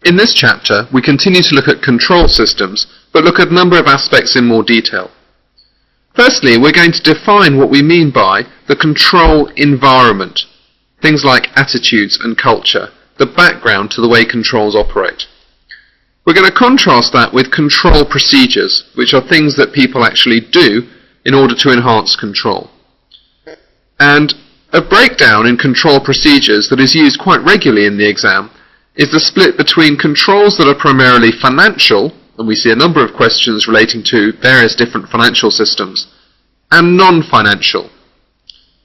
In this chapter, we continue to look at control systems, but look at a number of aspects in more detail. Firstly, we're going to define what we mean by the control environment, things like attitudes and culture, the background to the way controls operate. We're going to contrast that with control procedures, which are things that people actually do in order to enhance control. And a breakdown in control procedures that is used quite regularly in the exam is the split between controls that are primarily financial, and we see a number of questions relating to various different financial systems, and non-financial.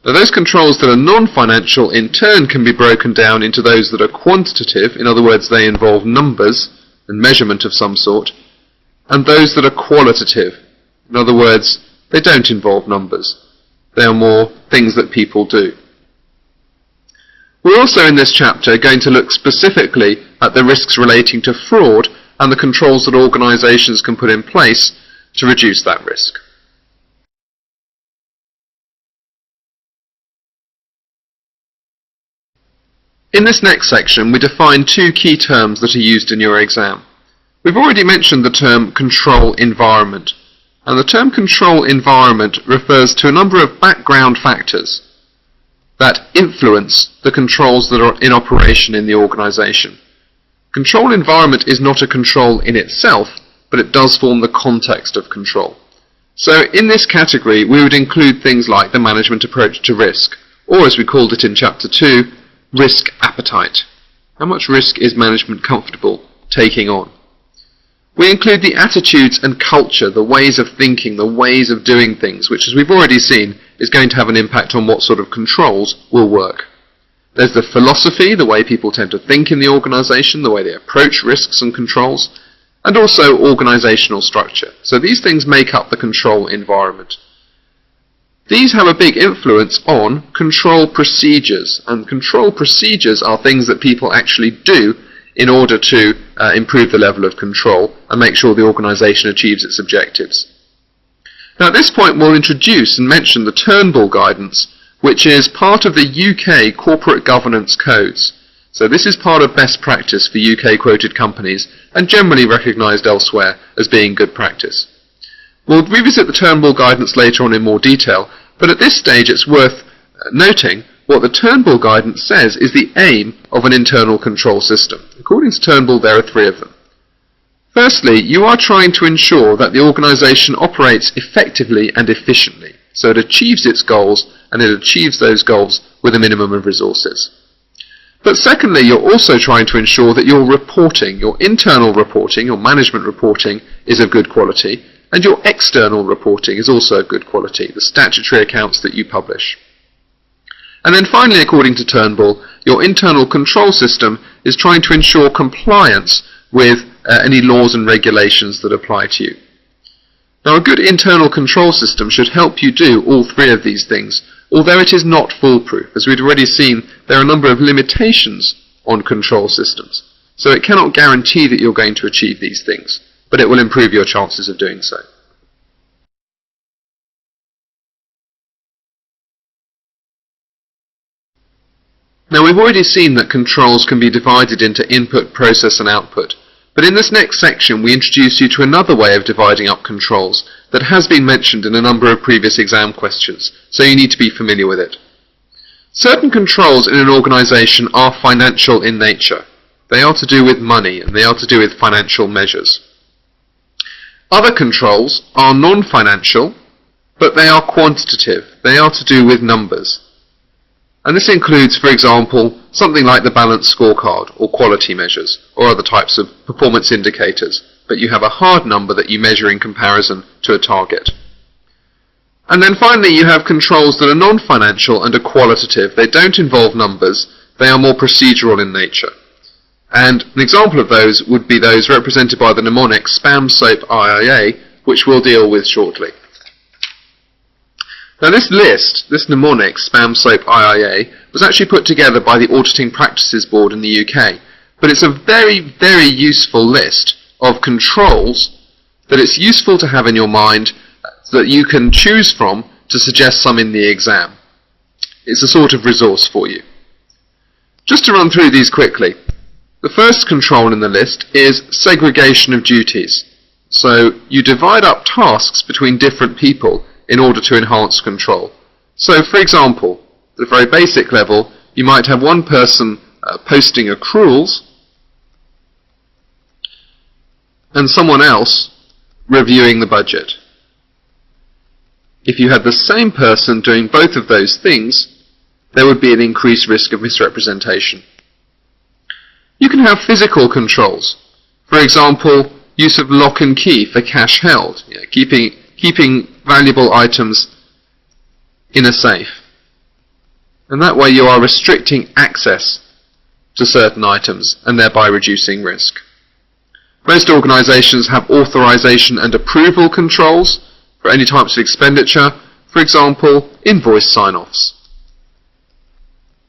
Now, those controls that are non-financial in turn can be broken down into those that are quantitative, in other words they involve numbers and measurement of some sort, and those that are qualitative, in other words they don't involve numbers, they are more things that people do. We're also in this chapter going to look specifically at the risks relating to fraud and the controls that organisations can put in place to reduce that risk. In this next section, we define two key terms that are used in your exam. We've already mentioned the term control environment, and the term control environment refers to a number of background factors that influence the controls that are in operation in the organisation. Control environment is not a control in itself, but it does form the context of control. So in this category we would include things like the management approach to risk, or as we called it in Chapter 2, risk appetite. How much risk is management comfortable taking on? We include the attitudes and culture, the ways of thinking, the ways of doing things, which as we've already seen is going to have an impact on what sort of controls will work. There's the philosophy, the way people tend to think in the organisation, the way they approach risks and controls, and also organisational structure. So these things make up the control environment. These have a big influence on control procedures, and control procedures are things that people actually do in order to improve the level of control and make sure the organisation achieves its objectives. Now at this point we'll introduce and mention the Turnbull guidance, which is part of the UK corporate governance codes. So this is part of best practice for UK quoted companies and generally recognised elsewhere as being good practice. We'll revisit the Turnbull guidance later on in more detail, but at this stage it's worth noting what the Turnbull guidance says is the aim of an internal control system. According to Turnbull, there are three of them. Firstly, you are trying to ensure that the organisation operates effectively and efficiently, so it achieves its goals, and it achieves those goals with a minimum of resources. But secondly, you're also trying to ensure that your reporting, your internal reporting, your management reporting, is of good quality, and your external reporting is also of good quality, the statutory accounts that you publish. And then finally, according to Turnbull, your internal control system is trying to ensure compliance with any laws and regulations that apply to you. Now, a good internal control system should help you do all three of these things, although it is not foolproof. As we've already seen, there are a number of limitations on control systems, so it cannot guarantee that you're going to achieve these things, but it will improve your chances of doing so. Now, we've already seen that controls can be divided into input, process and output, but in this next section we introduce you to another way of dividing up controls that has been mentioned in a number of previous exam questions, so you need to be familiar with it. Certain controls in an organisation are financial in nature. They are to do with money and they are to do with financial measures. Other controls are non-financial, but they are quantitative. They are to do with numbers. And this includes, for example, something like the balanced scorecard or quality measures or other types of performance indicators, but you have a hard number that you measure in comparison to a target. And then finally you have controls that are non-financial and are qualitative. They don't involve numbers, they are more procedural in nature. And an example of those would be those represented by the mnemonic spam, soap, IIA, which we'll deal with shortly. Now this list, this mnemonic, spam, soap, IIA, was actually put together by the Auditing Practices Board in the UK, but it's a very, very useful list of controls that it's useful to have in your mind that you can choose from to suggest some in the exam. It's a sort of resource for you. Just to run through these quickly. The first control in the list is segregation of duties. So you divide up tasks between different people in order to enhance control. So for example, at a very basic level, you might have one person posting accruals and someone else reviewing the budget. If you had the same person doing both of those things, there would be an increased risk of misrepresentation. You can have physical controls. For example, use of lock and key for cash held, keeping valuable items in a safe. And that way you are restricting access to certain items and thereby reducing risk. Most organisations have authorisation and approval controls for any types of expenditure, for example, invoice sign-offs.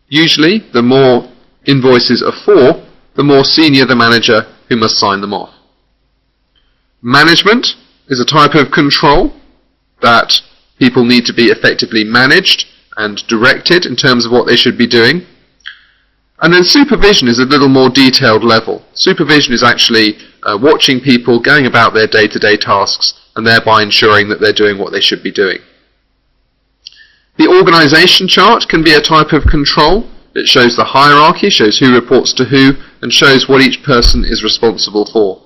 Usually, the more invoices are for, the more senior the manager who must sign them off. Management is a type of control that people need to be effectively managed and directed in terms of what they should be doing. And then supervision is a little more detailed level. Supervision is actually watching people going about their day-to-day tasks and thereby ensuring that they're doing what they should be doing. The organisation chart can be a type of control. It shows the hierarchy, shows who reports to who, and shows what each person is responsible for.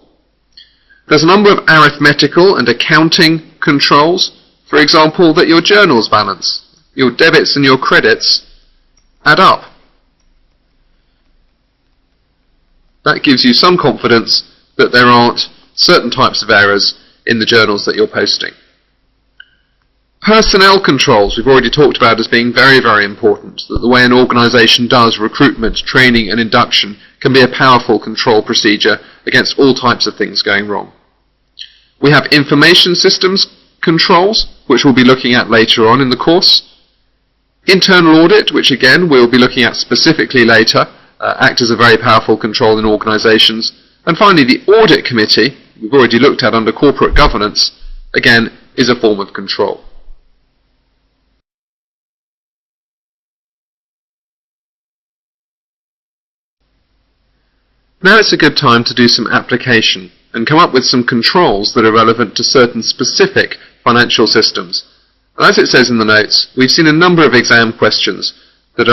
There's a number of arithmetical and accounting controls. For example, that your journals balance, your debits and your credits add up. That gives you some confidence that there aren't certain types of errors in the journals that you're posting. Personnel controls we've already talked about as being very, very important, that the way an organisation does recruitment, training and induction can be a powerful control procedure against all types of things going wrong. We have information systems controls, which we'll be looking at later on in the course. Internal audit, which again we'll be looking at specifically later, act as a very powerful control in organisations. And finally, the audit committee, we've already looked at under corporate governance, again, is a form of control. Now it's a good time to do some application and come up with some controls that are relevant to certain specific financial systems. And as it says in the notes, we've seen a number of exam questions that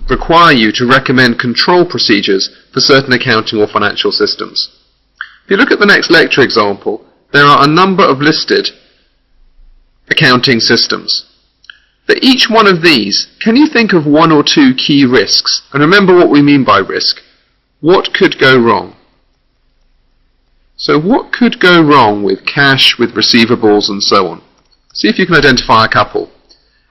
require you to recommend control procedures for certain accounting or financial systems. If you look at the next lecture example, there are a number of listed accounting systems. For each one of these, can you think of one or two key risks? And remember what we mean by risk. What could go wrong? So what could go wrong with cash, with receivables and so on? See if you can identify a couple.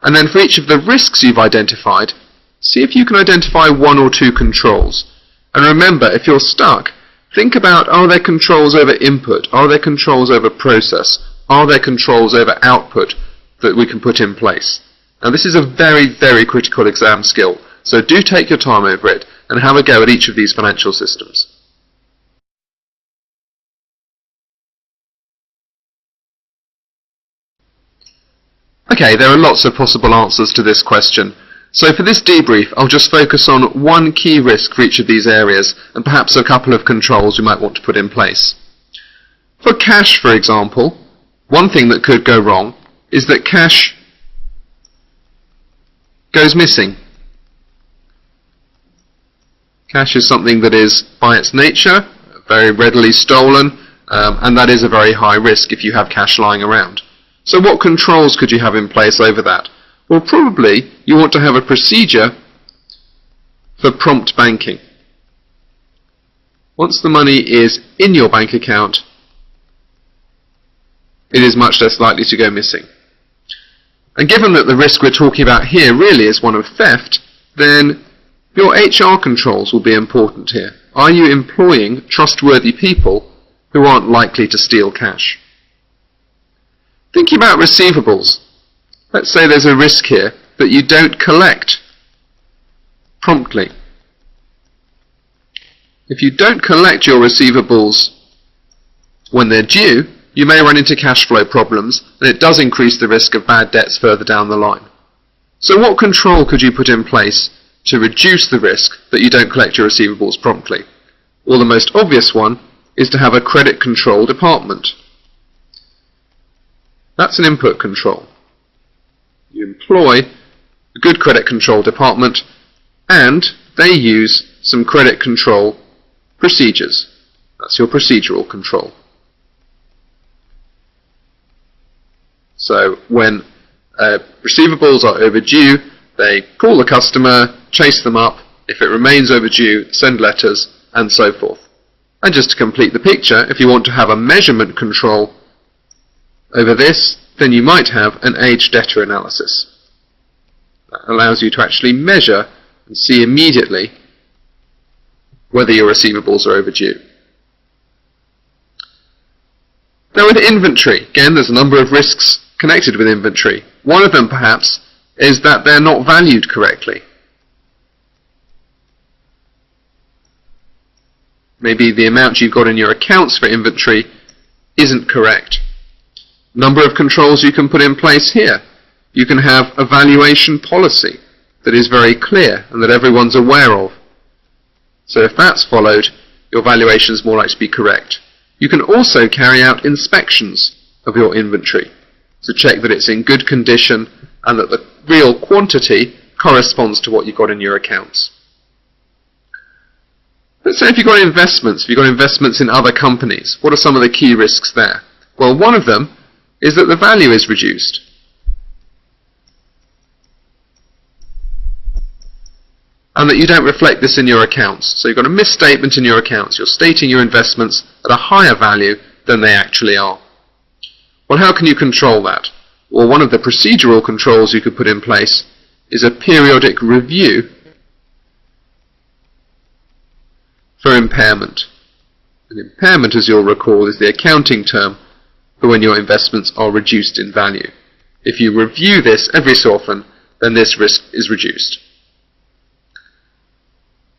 And then for each of the risks you've identified, see if you can identify one or two controls. And remember, if you're stuck, think about, are there controls over input? Are there controls over process? Are there controls over output that we can put in place? Now this is a very, very critical exam skill, so do take your time over it and have a go at each of these financial systems. Okay, there are lots of possible answers to this question. So for this debrief, I'll just focus on one key risk for each of these areas and perhaps a couple of controls we might want to put in place. For cash, for example, one thing that could go wrong is that cash goes missing. Cash is something that is, by its nature, very readily stolen, and that is a very high risk if you have cash lying around. So what controls could you have in place over that? Well, probably you want to have a procedure for prompt banking. Once the money is in your bank account, it is much less likely to go missing. And given that the risk we're talking about here really is one of theft, then your HR controls will be important here. Are you employing trustworthy people who aren't likely to steal cash? Thinking about receivables, let's say there's a risk here that you don't collect promptly. If you don't collect your receivables when they're due, you may run into cash flow problems, and it does increase the risk of bad debts further down the line. So what control could you put in place to reduce the risk that you don't collect your receivables promptly? Or the most obvious one is to have a credit control department. That's an input control. You employ a good credit control department and they use some credit control procedures. That's your procedural control. So when receivables are overdue, they call the customer, chase them up. If it remains overdue, send letters, and so forth. And just to complete the picture, if you want to have a measurement control over this, then you might have an aged debtor analysis. That allows you to actually measure and see immediately whether your receivables are overdue. Now with inventory, again there's a number of risks connected with inventory. One of them perhaps is that they're not valued correctly. Maybe the amount you've got in your accounts for inventory isn't correct. Number of controls you can put in place here. You can have a valuation policy that is very clear and that everyone's aware of. So if that's followed, your valuation is more likely to be correct. You can also carry out inspections of your inventory to check that it's in good condition and that the real quantity corresponds to what you've got in your accounts. Let's say if you've got investments in other companies, what are some of the key risks there? Well, one of them is that the value is reduced. And that you don't reflect this in your accounts. So you've got a misstatement in your accounts. You're stating your investments at a higher value than they actually are. Well, how can you control that? Well, one of the procedural controls you could put in place is a periodic review for impairment. An impairment, as you'll recall, is the accounting term for when your investments are reduced in value. If you review this every so often, then this risk is reduced.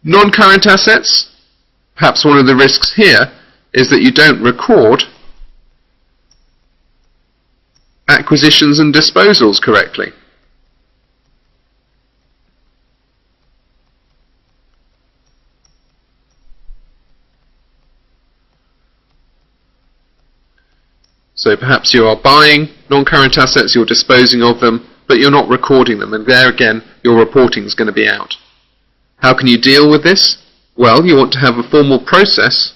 Non-current assets, perhaps one of the risks here is that you don't record acquisitions and disposals correctly. So perhaps you are buying non-current assets, you're disposing of them, but you're not recording them, and there again your reporting is going to be out. How can you deal with this? Well, you want to have a formal process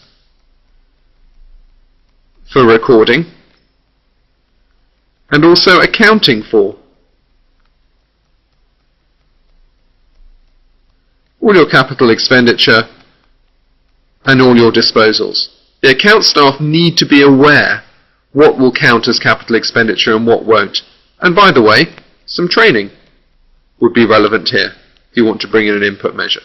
for recording and also accounting for all your capital expenditure and all your disposals. The account staff need to be aware what will count as capital expenditure and what won't. And by the way, some training would be relevant here if you want to bring in an input measure.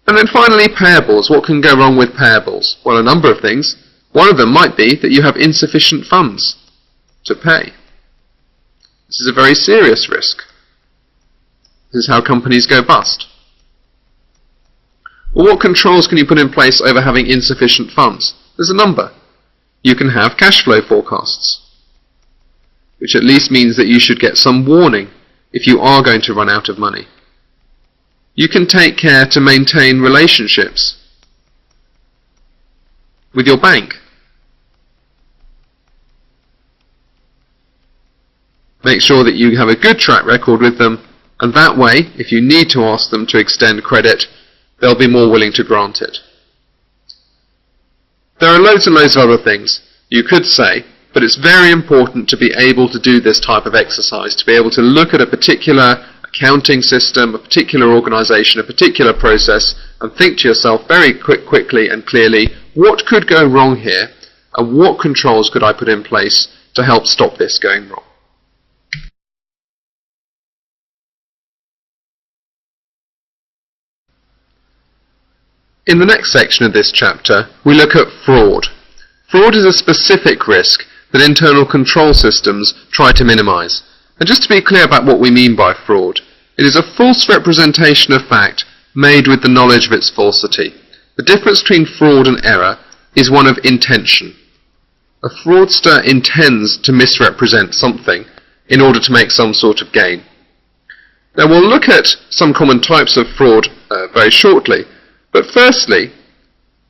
And then finally, payables. What can go wrong with payables? Well, a number of things. One of them might be that you have insufficient funds to pay. This is a very serious risk. This is how companies go bust. Well, what controls can you put in place over having insufficient funds? There's a number. You can have cash flow forecasts, which at least means that you should get some warning if you are going to run out of money. You can take care to maintain relationships with your bank. Make sure that you have a good track record with them, and that way, if you need to ask them to extend credit, they'll be more willing to grant it. There are loads and loads of other things you could say, but it's very important to be able to do this type of exercise, to be able to look at a particular accounting system, a particular organization, a particular process, and think to yourself very quickly and clearly, what could go wrong here, and what controls could I put in place to help stop this going wrong? In the next section of this chapter, we look at fraud. Fraud is a specific risk that internal control systems try to minimize. And just to be clear about what we mean by fraud, it is a false representation of fact made with the knowledge of its falsity. The difference between fraud and error is one of intention. A fraudster intends to misrepresent something in order to make some sort of gain. Now we'll look at some common types of fraud very shortly, But firstly,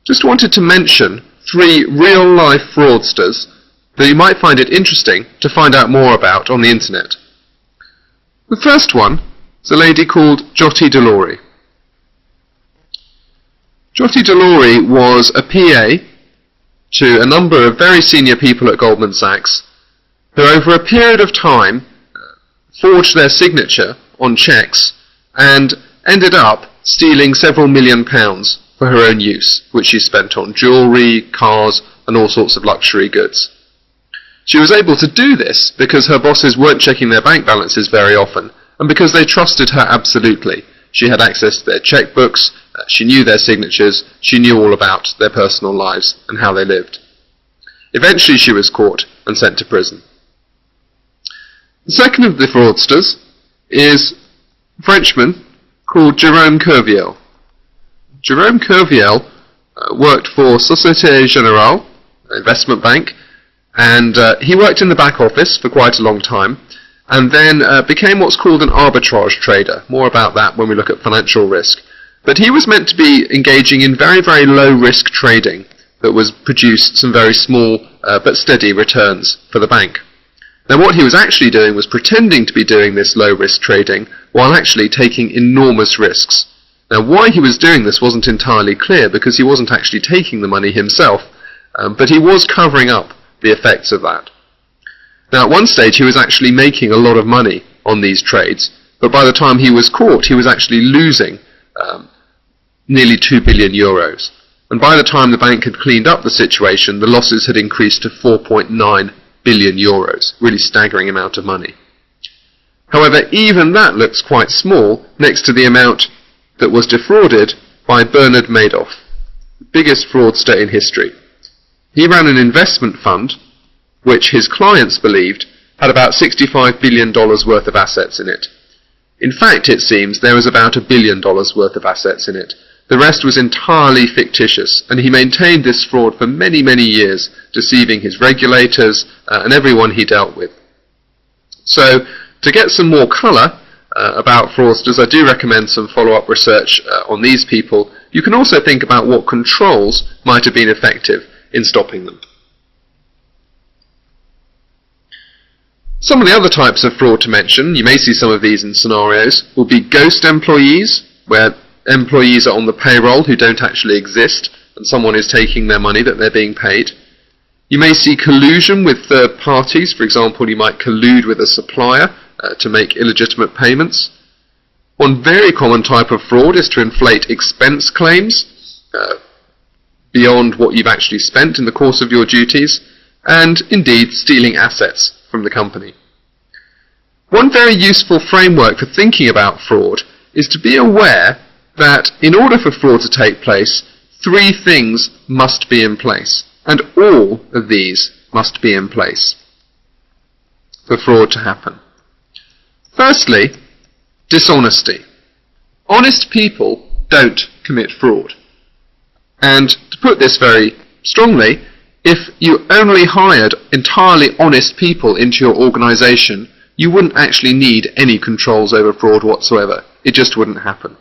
just wanted to mention 3 real-life fraudsters that you might find it interesting to find out more about on the internet. The first one is a lady called Jyoti Delori. Jyoti Delori was a PA to a number of very senior people at Goldman Sachs who over a period of time forged their signature on cheques and ended up stealing several £1,000,000 for her own use, which she spent on jewellery, cars and all sorts of luxury goods. She was able to do this because her bosses weren't checking their bank balances very often and because they trusted her absolutely. She had access to their checkbooks, she knew their signatures, she knew all about their personal lives and how they lived. Eventually she was caught and sent to prison. The second of the fraudsters is a Frenchman called Jérôme Kerviel. Jérôme Kerviel worked for Société Générale, an investment bank, and he worked in the back office for quite a long time, and then became what's called an arbitrage trader. More about that when we look at financial risk. But he was meant to be engaging in very, very low-risk trading that was produced some very small but steady returns for the bank. Now what he was actually doing was pretending to be doing this low-risk trading while actually taking enormous risks. Now why he was doing this wasn't entirely clear because he wasn't actually taking the money himself, but he was covering up the effects of that. Now at one stage he was actually making a lot of money on these trades, but by the time he was caught he was actually losing nearly €2 billion. And by the time the bank had cleaned up the situation, the losses had increased to €4.9 billion, really staggering amount of money. However, even that looks quite small next to the amount that was defrauded by Bernard Madoff, the biggest fraudster in history. He ran an investment fund which his clients believed had about $65 billion worth of assets in it. In fact, it seems there was about $1 billion worth of assets in it. The rest was entirely fictitious, and he maintained this fraud for many, many years, deceiving his regulators and everyone he dealt with. So, to get some more colour about fraudsters, I do recommend some follow-up research on these people. You can also think about what controls might have been effective in stopping them. Some of the other types of fraud to mention, you may see some of these in scenarios, will be ghost employees, where employees are on the payroll who don't actually exist, and someone is taking their money that they're being paid. You may see collusion with third parties. For example, you might collude with a supplier to make illegitimate payments. One very common type of fraud is to inflate expense claims beyond what you've actually spent in the course of your duties, and indeed stealing assets from the company. One very useful framework for thinking about fraud is to be aware that in order for fraud to take place, 3 things must be in place, and all of these must be in place for fraud to happen. Firstly, dishonesty. Honest people don't commit fraud. And to put this very strongly, if you only hired entirely honest people into your organization, you wouldn't actually need any controls over fraud whatsoever. It just wouldn't happen.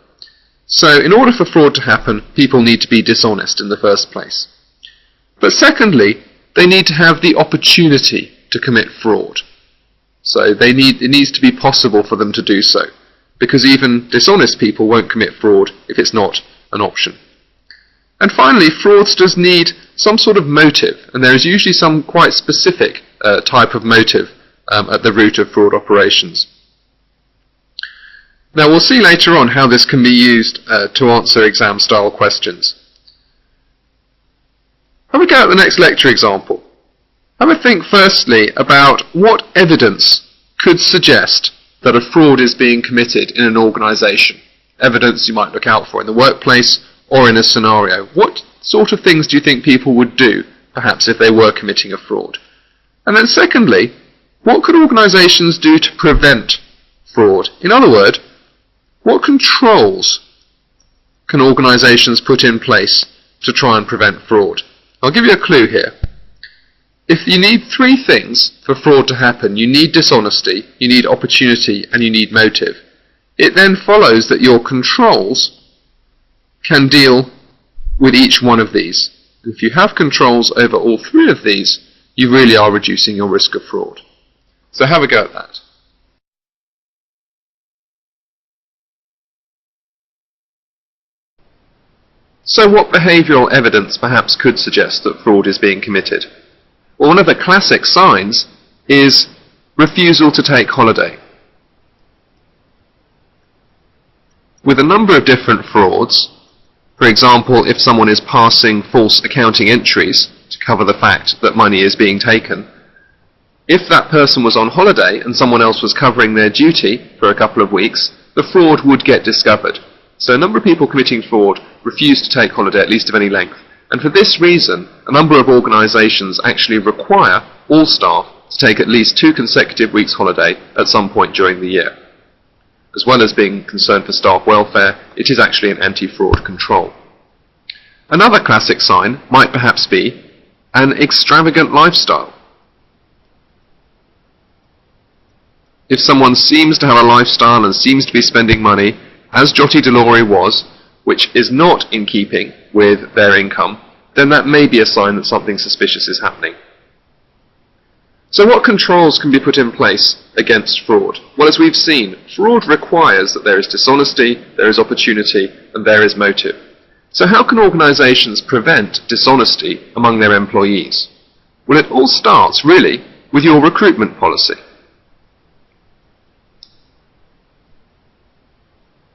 So in order for fraud to happen, people need to be dishonest in the first place. But secondly, they need to have the opportunity to commit fraud. So it needs to be possible for them to do so, because even dishonest people won't commit fraud if it's not an option. And finally, fraudsters need some sort of motive, and there is usually some quite specific type of motive at the root of fraud operations. Now we'll see later on how this can be used to answer exam-style questions. Have a go at the next lecture example. Have a think firstly about what evidence could suggest that a fraud is being committed in an organization. Evidence you might look out for in the workplace or in a scenario. What sort of things do you think people would do, perhaps if they were committing a fraud? And then secondly, what could organizations do to prevent fraud? In other words, what controls can organizations put in place to try and prevent fraud? I'll give you a clue here. If you need 3 things for fraud to happen, you need dishonesty, you need opportunity, and you need motive. It then follows that your controls can deal with each one of these. If you have controls over all three of these, you really are reducing your risk of fraud. So have a go at that. So what behavioural evidence perhaps could suggest that fraud is being committed? Well, one of the classic signs is refusal to take holiday. With a number of different frauds, for example, if someone is passing false accounting entries to cover the fact that money is being taken, if that person was on holiday and someone else was covering their duty for a couple of weeks, the fraud would get discovered. So a number of people committing fraud refuse to take holiday, at least of any length. And for this reason, a number of organisations actually require all staff to take at least 2 consecutive weeks holiday at some point during the year. As well as being concerned for staff welfare, it is actually an anti-fraud control. Another classic sign might perhaps be an extravagant lifestyle. If someone seems to have a lifestyle and seems to be spending money, as Joti Delori was, which is not in keeping with their income, then that may be a sign that something suspicious is happening. So what controls can be put in place against fraud? Well, as we've seen, fraud requires that there is dishonesty, there is opportunity, and there is motive. So how can organisations prevent dishonesty among their employees? Well, it all starts, really, with your recruitment policy.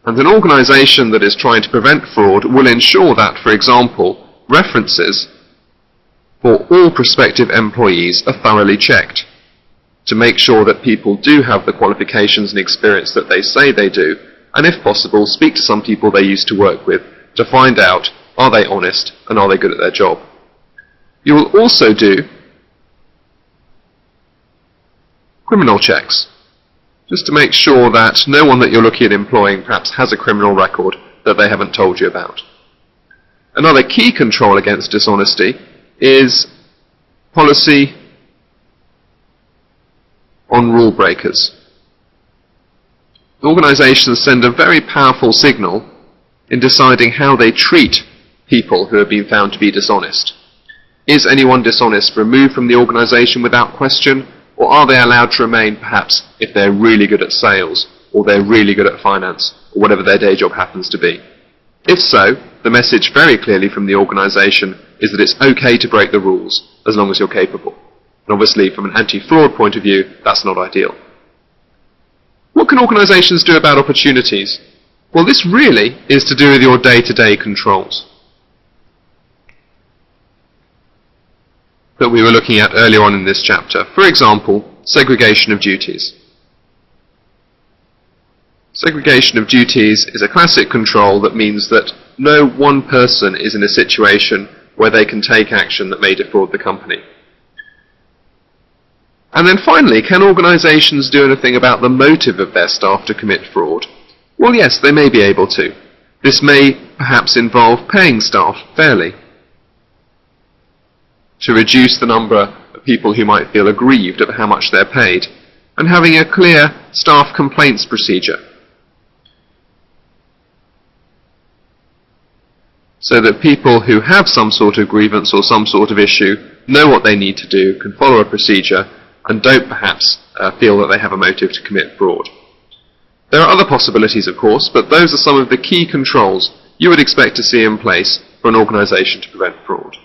And an organisation that is trying to prevent fraud will ensure that, for example, references for all prospective employees are thoroughly checked to make sure that people do have the qualifications and experience that they say they do, and if possible, speak to some people they used to work with to find out, are they honest and are they good at their job. You will also do criminal checks, just to make sure that no one that you're looking at employing perhaps has a criminal record that they haven't told you about. Another key control against dishonesty is policy on rule breakers. Organisations send a very powerful signal in deciding how they treat people who have been found to be dishonest. Is anyone dishonest removed from the organisation without question? Or are they allowed to remain, perhaps, if they're really good at sales, or they're really good at finance, or whatever their day job happens to be? If so, the message very clearly from the organisation is that it's okay to break the rules, as long as you're capable. And obviously, from an anti-fraud point of view, that's not ideal. What can organisations do about opportunities? Well, this really is to do with your day-to-day controls that we were looking at earlier on in this chapter. For example, segregation of duties. Segregation of duties is a classic control that means that no one person is in a situation where they can take action that may defraud the company. And then finally, can organisations do anything about the motive of their staff to commit fraud? Well, yes, they may be able to. This may perhaps involve paying staff fairly, to reduce the number of people who might feel aggrieved at how much they're paid, and having a clear staff complaints procedure, so that people who have some sort of grievance or some sort of issue know what they need to do, can follow a procedure, and don't perhaps feel that they have a motive to commit fraud. There are other possibilities, of course, but those are some of the key controls you would expect to see in place for an organisation to prevent fraud.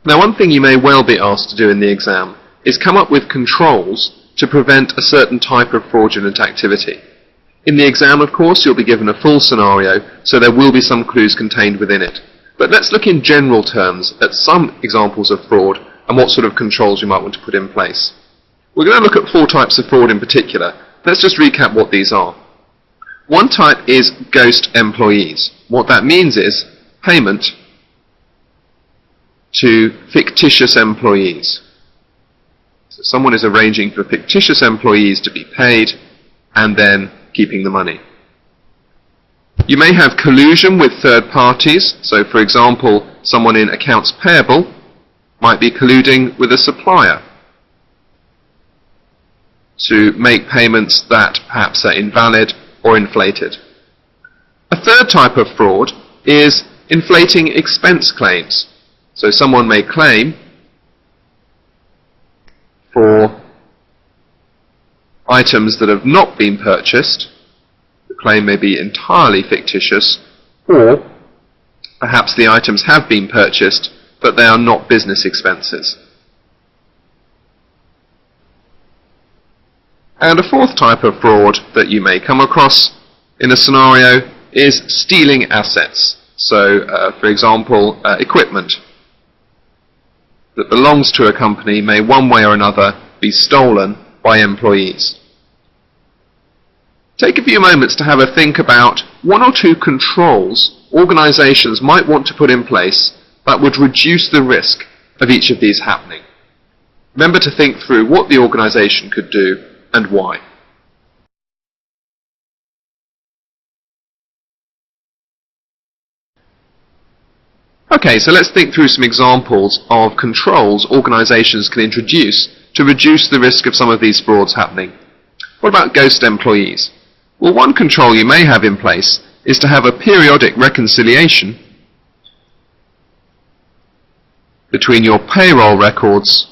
Now, one thing you may well be asked to do in the exam is come up with controls to prevent a certain type of fraudulent activity. In the exam, of course, you'll be given a full scenario, so there will be some clues contained within it. But let's look in general terms at some examples of fraud and what sort of controls you might want to put in place. We're going to look at 4 types of fraud in particular. Let's just recap what these are. One type is ghost employees. What that means is payment to fictitious employees. So someone is arranging for fictitious employees to be paid and then keeping the money. You may have collusion with third parties. So, for example, someone in accounts payable might be colluding with a supplier to make payments that perhaps are invalid or inflated. A third type of fraud is inflating expense claims. So someone may claim for items that have not been purchased. The claim may be entirely fictitious, or perhaps the items have been purchased but they are not business expenses. And a fourth type of fraud that you may come across in a scenario is stealing assets. So, for example, equipment that belongs to a company may one way or another be stolen by employees. Take a few moments to have a think about one or two controls organizations might want to put in place that would reduce the risk of each of these happening. Remember to think through what the organization could do and why. Okay, so let's think through some examples of controls organizations can introduce to reduce the risk of some of these frauds happening. What about ghost employees? Well, one control you may have in place is to have a periodic reconciliation between your payroll records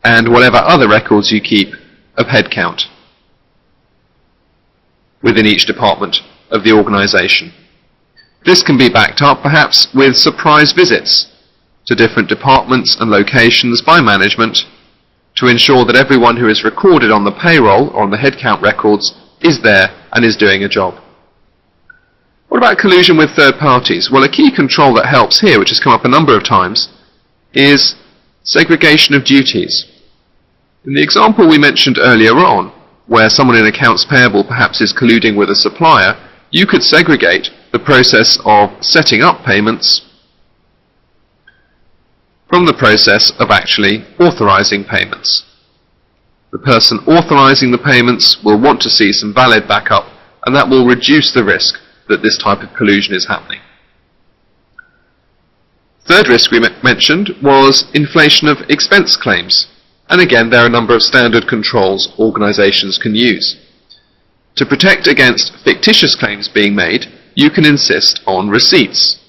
and whatever other records you keep of headcount within each department of the organization. This can be backed up perhaps with surprise visits to different departments and locations by management to ensure that everyone who is recorded on the payroll or on the headcount records is there and is doing a job. What about collusion with third parties? Well, a key control that helps here, which has come up a number of times, is segregation of duties. In the example we mentioned earlier on, where someone in accounts payable perhaps is colluding with a supplier, you could segregate the process of setting up payments from the process of actually authorizing payments. The person authorizing the payments will want to see some valid backup, and that will reduce the risk that this type of collusion is happening. Third risk we mentioned was inflation of expense claims. And again, there are a number of standard controls organizations can use. To protect against fictitious claims being made, you can insist on receipts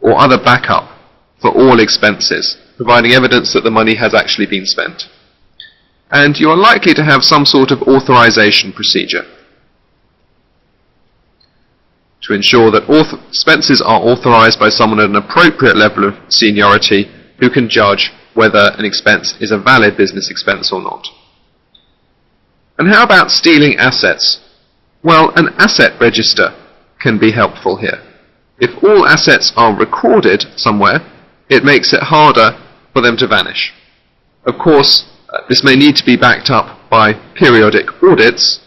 or other backup for all expenses, providing evidence that the money has actually been spent. And you are likely to have some sort of authorization procedure to ensure that expenses are authorized by someone at an appropriate level of seniority who can judge whether an expense is a valid business expense or not. And how about stealing assets? Well, an asset register can be helpful here. If all assets are recorded somewhere, it makes it harder for them to vanish. Of course, this may need to be backed up by periodic audits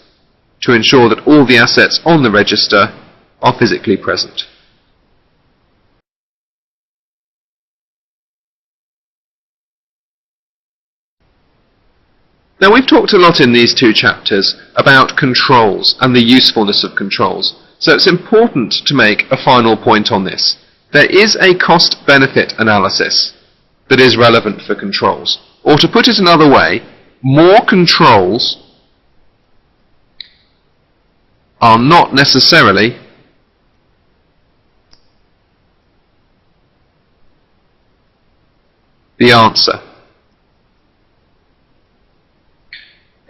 to ensure that all the assets on the register are physically present. Now, we've talked a lot in these two chapters about controls and the usefulness of controls, so it's important to make a final point on this. There is a cost-benefit analysis that is relevant for controls. Or to put it another way, more controls are not necessarily the answer.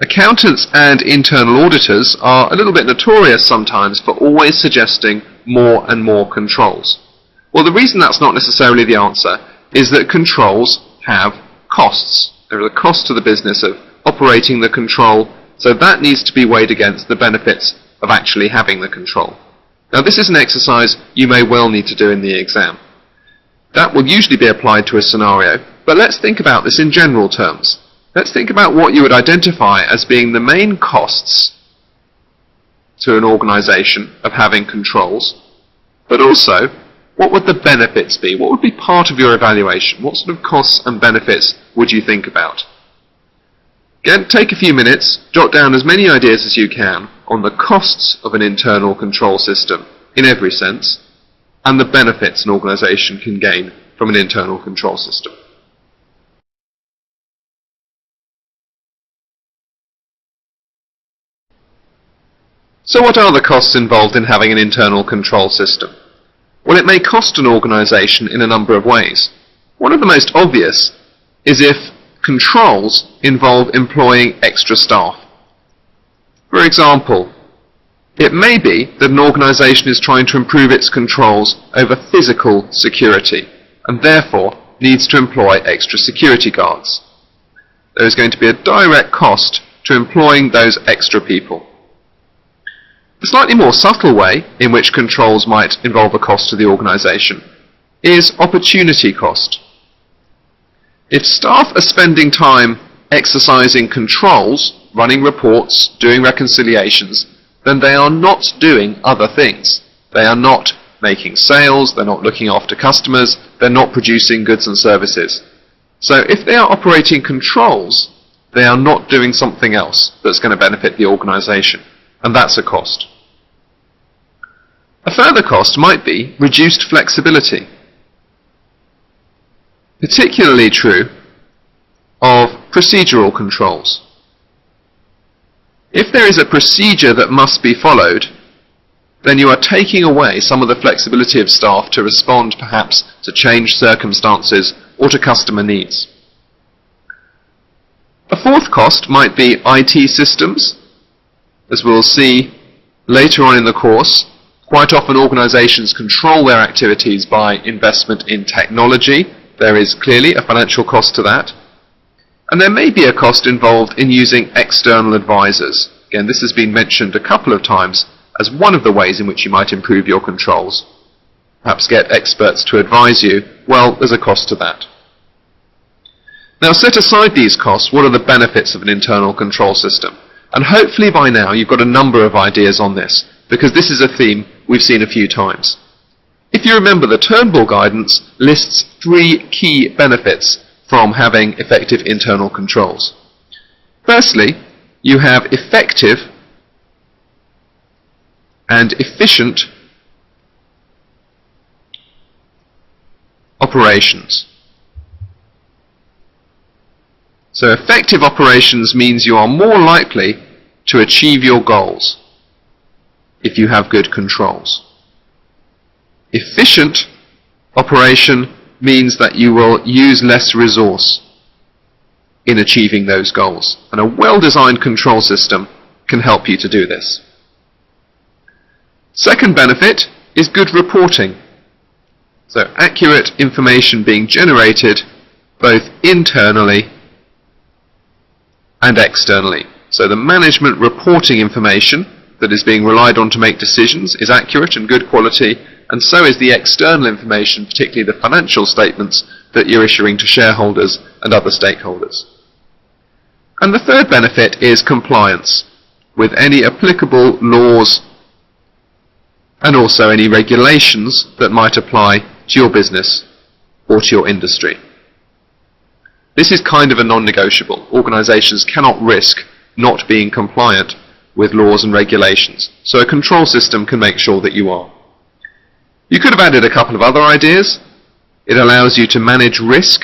Accountants and internal auditors are a little bit notorious sometimes for always suggesting more and more controls. Well, the reason that's not necessarily the answer is that controls have costs. There is a cost to the business of operating the control, so that needs to be weighed against the benefits of actually having the control. Now, this is an exercise you may well need to do in the exam. That will usually be applied to a scenario, but let's think about this in general terms. Let's think about what you would identify as being the main costs to an organization of having controls, but also what would the benefits be? What would be part of your evaluation? What sort of costs and benefits would you think about? Again, take a few minutes, jot down as many ideas as you can on the costs of an internal control system in every sense, and the benefits an organization can gain from an internal control system. So what are the costs involved in having an internal control system? Well, it may cost an organisation in a number of ways. One of the most obvious is if controls involve employing extra staff. For example, it may be that an organisation is trying to improve its controls over physical security and therefore needs to employ extra security guards. There is going to be a direct cost to employing those extra people. A slightly more subtle way in which controls might involve a cost to the organisation is opportunity cost. If staff are spending time exercising controls, running reports, doing reconciliations, then they are not doing other things. They are not making sales, they're not looking after customers, they're not producing goods and services. So if they are operating controls, they are not doing something else that's going to benefit the organisation, and that's a cost. A further cost might be reduced flexibility. Particularly true of procedural controls. If there is a procedure that must be followed, then you are taking away some of the flexibility of staff to respond perhaps to changed circumstances or to customer needs. A fourth cost might be IT systems. As we'll see later on in the course, quite often organisations control their activities by investment in technology. There is clearly a financial cost to that. And there may be a cost involved in using external advisors. Again, this has been mentioned a couple of times as one of the ways in which you might improve your controls. Perhaps get experts to advise you. Well, there's a cost to that. Now, set aside these costs, what are the benefits of an internal control system? And hopefully by now you've got a number of ideas on this, because this is a theme we've seen a few times. If you remember, the Turnbull guidance lists 3 key benefits from having effective internal controls. Firstly, you have effective and efficient operations. So effective operations means you are more likely to achieve your goals if you have good controls. Efficient operation means that you will use less resource in achieving those goals. And a well-designed control system can help you to do this. Second benefit is good reporting. So accurate information being generated both internally and externally. So the management reporting information that is being relied on to make decisions is accurate and good quality, and so is the external information, particularly the financial statements that you're issuing to shareholders and other stakeholders. And the third benefit is compliance with any applicable laws and also any regulations that might apply to your business or to your industry. This is kind of a non-negotiable. Organizations cannot risk not being compliant with laws and regulations. So a control system can make sure that you are. You could have added a couple of other ideas. It allows you to manage risk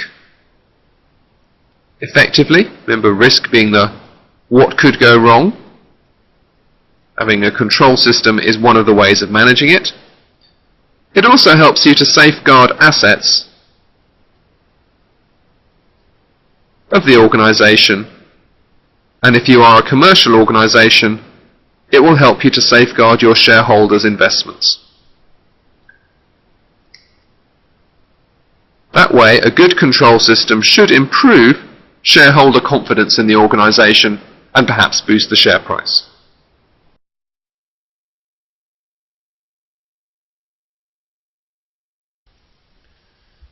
effectively. Remember, risk being the what could go wrong. Having a control system is one of the ways of managing it. It also helps you to safeguard assets of the organization, and if you are a commercial organization, it will help you to safeguard your shareholders' investments. That way, a good control system should improve shareholder confidence in the organization and perhaps boost the share price.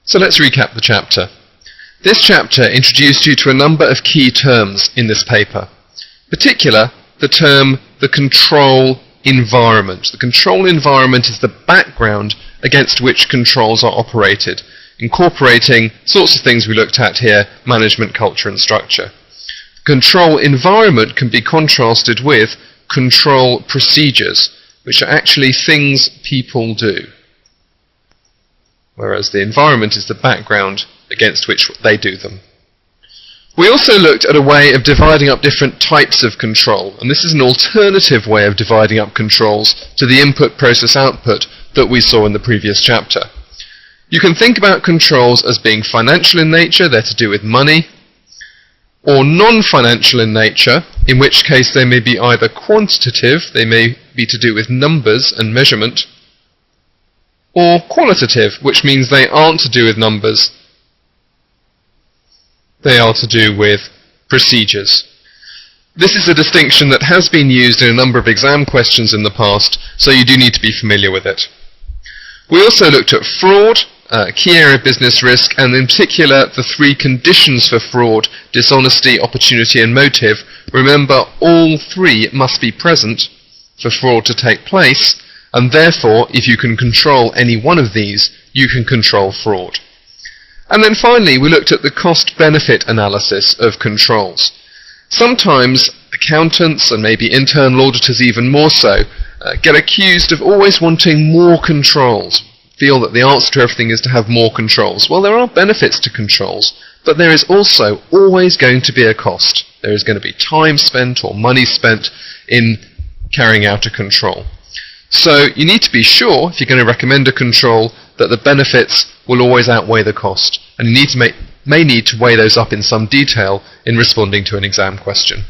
So let's recap the chapter. This chapter introduced you to a number of key terms in this paper. In particular, the term the control environment. The control environment is the background against which controls are operated, incorporating sorts of things we looked at here: management, culture and structure. Control environment can be contrasted with control procedures, which are actually things people do, whereas the environment is the background against which they do them. We also looked at a way of dividing up different types of control, and this is an alternative way of dividing up controls to the input process output that we saw in the previous chapter. You can think about controls as being financial in nature, they're to do with money, or non-financial in nature, in which case they may be either quantitative, they may be to do with numbers and measurement, or qualitative, which means they aren't to do with numbers, they are to do with procedures. This is a distinction that has been used in a number of exam questions in the past, so you do need to be familiar with it. We also looked at fraud, a key area of business risk, and in particular the three conditions for fraud: dishonesty, opportunity, and motive. Remember, all three must be present for fraud to take place, and therefore, if you can control any one of these, you can control fraud. And then finally, we looked at the cost-benefit analysis of controls. Sometimes accountants, and maybe internal auditors even more so, get accused of always wanting more controls, feel that the answer to everything is to have more controls. Well, there are benefits to controls, but there is also always going to be a cost. There is going to be time spent or money spent in carrying out a control. So you need to be sure, if you're going to recommend a control, that the benefits will always outweigh the cost, and you may need to weigh those up in some detail in responding to an exam question.